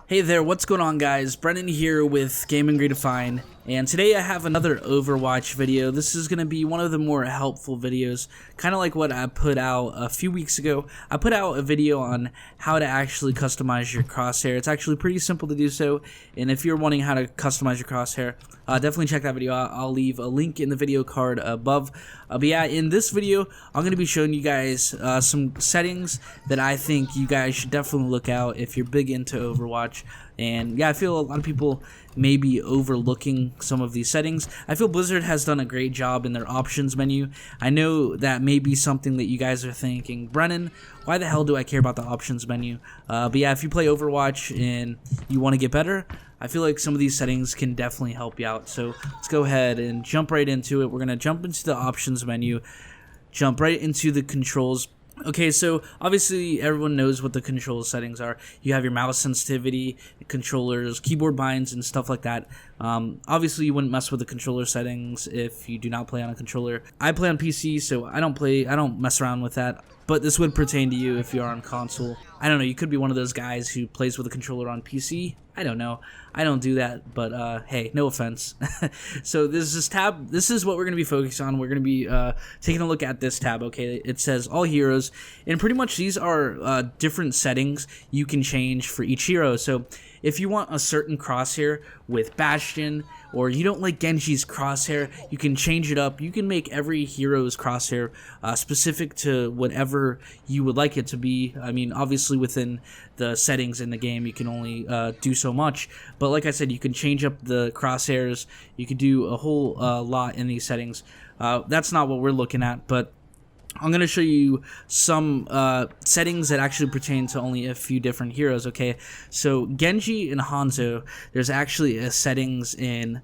Hey there, what's going on guys? Brennan here with Gaming Redefined, and today I have another Overwatch video. This is going to be one of the more helpful videos, kind of like what I put out a few weeks ago. I put out a video on how to actually customize your crosshair. It's actually pretty simple to do so, and if you're wanting how to customize your crosshair, definitely check that video out. I'll leave a link in the video card above. But yeah, in this video, I'm going to be showing you guys some settings that I think you guys should definitely look out if you're big into Overwatch. And yeah, I feel a lot of people may be overlooking some of these settings. I feel Blizzard has done a great job in their options menu. I know that may be something that you guys are thinking, Brennan, why the hell do I care about the options menu? But yeah, if you play Overwatch and you want to get better, I feel like some of these settings can definitely help you out. So let's go ahead and jump right into it. We're going to jump into the options menu, jump right into the controls. Okay, so obviously everyone knows what the control settings are. You have your mouse sensitivity, controllers, keyboard binds, and stuff like that. Obviously you wouldn't mess with the controller settings if you do not play on a controller. I play on PC, so I don't mess around with that. But this would pertain to you if you're on console. I don't know, you could be one of those guys who plays with a controller on PC. I don't know. I don't do that, but hey, no offense. So this tab, this is what we're going to be focused on. We're going to be taking a look at this tab, okay? It says all heroes, and pretty much these are different settings you can change for each hero. So if you want a certain crosshair with Bastion, or you don't like Genji's crosshair, you can change it up. You can make every hero's crosshair specific to whatever you would like it to be. I mean, obviously within the settings in the game, you can only do so much. But like I said, you can change up the crosshairs. You can do a whole lot in these settings. That's not what we're looking at, but I'm going to show you some settings that actually pertain to only a few different heroes, okay? So Genji and Hanzo, there's actually a settings in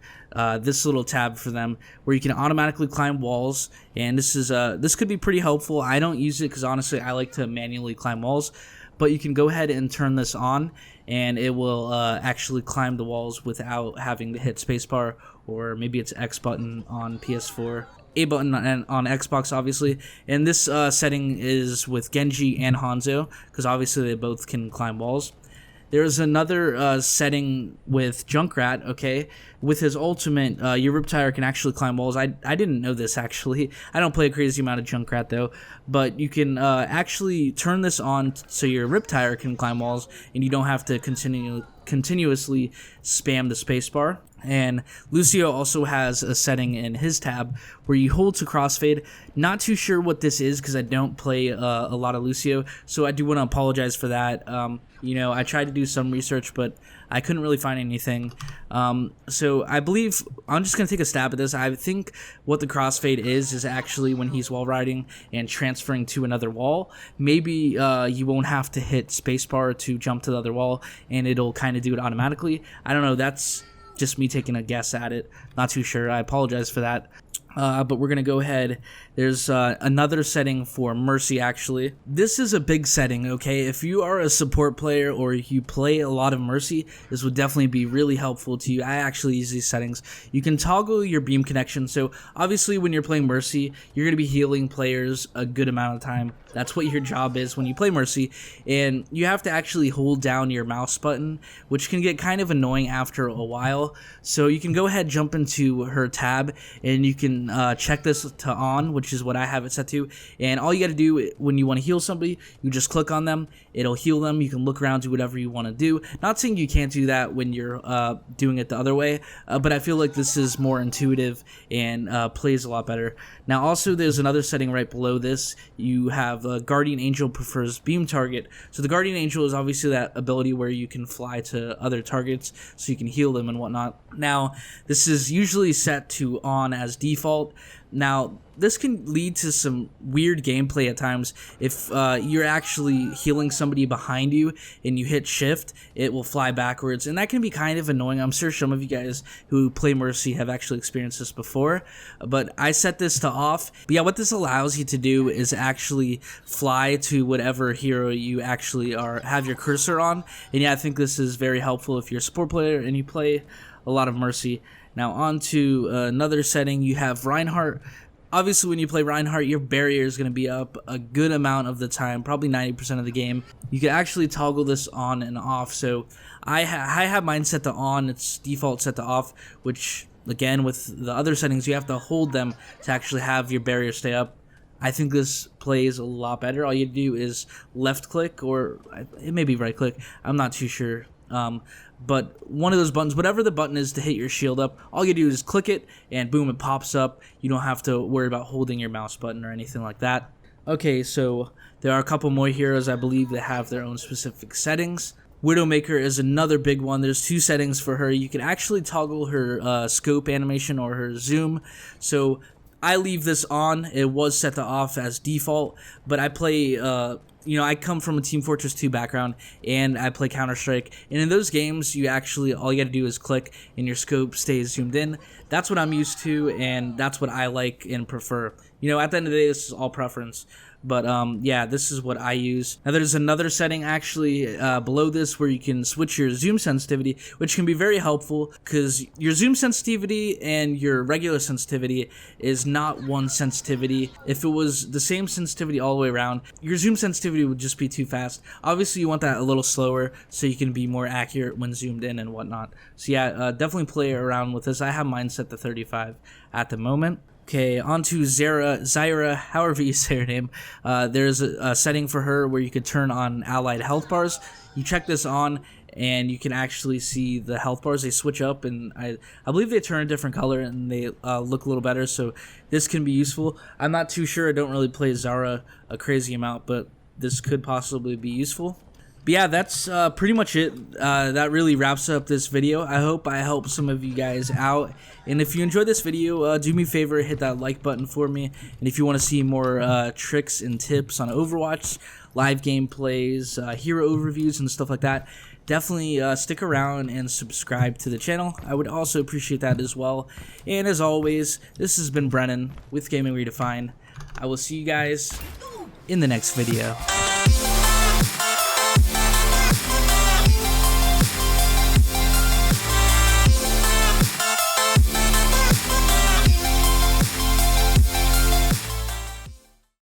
this little tab for them where you can automatically climb walls, and this could be pretty helpful. I don't use it because honestly I like to manually climb walls, but you can go ahead and turn this on and it will actually climb the walls without having to hit spacebar, or maybe it's X button on PS4. A button on Xbox, obviously, and this setting is with Genji and Hanzo because obviously they both can climb walls. There's another setting with Junkrat, okay? With his ultimate, your Riptire can actually climb walls. I didn't know this, actually. I don't play a crazy amount of Junkrat, though. But you can actually turn this on so your Riptire can climb walls, and you don't have to continuously spam the spacebar. And Lucio also has a setting in his tab where you hold to crossfade. Not too sure what this is because I don't play a lot of Lucio, so I do want to apologize for that. You know, I tried to do some research, but I couldn't really find anything. So I believe I'm just going to take a stab at this. I think what the crossfade is actually when he's wall riding and transferring to another wall. Maybe you won't have to hit spacebar to jump to the other wall, and it'll kind of do it automatically. I don't know. That's just me taking a guess at it. Not too sure. I apologize for that. But we're going to go ahead. There's another setting for Mercy, actually. This is a big setting, okay? If you are a support player or you play a lot of Mercy, this would definitely be really helpful to you. I actually use these settings. You can toggle your beam connection. So obviously when you're playing Mercy, you're going to be healing players a good amount of time. That's what your job is when you play Mercy. And you have to actually hold down your mouse button, which can get kind of annoying after a while. So you can go ahead, jump into her tab, and you can check this to on, which is what I have it set to. And all you got to do when you want to heal somebody, you just click on them, it'll heal them. You can look around, do whatever you want to do. Not saying you can't do that when you're doing it the other way, but I feel like this is more intuitive and plays a lot better. Now also there's another setting right below this. You have Guardian Angel prefers beam target. So the Guardian Angel is obviously that ability where you can fly to other targets so you can heal them and whatnot. Now this is usually set to on as default. Now, this can lead to some weird gameplay at times. If you're actually healing somebody behind you and you hit shift, it will fly backwards, and that can be kind of annoying. I'm sure some of you guys who play Mercy have actually experienced this before, but I set this to off. But yeah, what this allows you to do is actually fly to whatever hero you actually have your cursor on, and yeah, I think this is very helpful if you're a support player and you play a lot of Mercy. Now on to another setting. You have Reinhardt Obviously, when you play Reinhardt, your barrier is going to be up a good amount of the time, probably 90% of the game. You can actually toggle this on and off. So I have mine set to on, it's default set to off, which again, with the other settings, you have to hold them to actually have your barrier stay up. I think this plays a lot better. All you do is left click, or it may be right click, I'm not too sure. But one of those buttons, whatever the button is to hit your shield up, all you do is click it and boom, it pops up. You don't have to worry about holding your mouse button or anything like that. Okay, so there are a couple more heroes I believe that have their own specific settings. Widowmaker is another big one. There's two settings for her. You can actually toggle her scope animation or her zoom. So I leave this on. It was set to off as default, but I play I come from a Team Fortress 2 background, and I play Counter-Strike, and in those games, all you gotta do is click, and your scope stays zoomed in. That's what I'm used to, and that's what I like and prefer. At the end of the day, this is all preference. But yeah, this is what I use. Now there's another setting actually below this where you can switch your zoom sensitivity, which can be very helpful because your zoom sensitivity and your regular sensitivity is not one sensitivity. If it was the same sensitivity all the way around, your zoom sensitivity would just be too fast. Obviously you want that a little slower so you can be more accurate when zoomed in and whatnot. So yeah, definitely play around with this. I have mine set to 35 at the moment. Okay, on to Zyra, however you say her name. There's a setting for her where you could turn on allied health bars. You check this on, and you can actually see the health bars. They switch up, and I believe they turn a different color, and they look a little better, so this can be useful. I'm not too sure. I don't really play Zyra a crazy amount, but this could possibly be useful. But yeah, that's pretty much it. That really wraps up this video. I hope I helped some of you guys out. And if you enjoyed this video, do me a favor, hit that like button for me. And if you want to see more tricks and tips on Overwatch, live gameplays, hero overviews, and stuff like that, definitely stick around and subscribe to the channel. I would also appreciate that as well. And as always, this has been Brennan with Gaming Redefined. I will see you guys in the next video.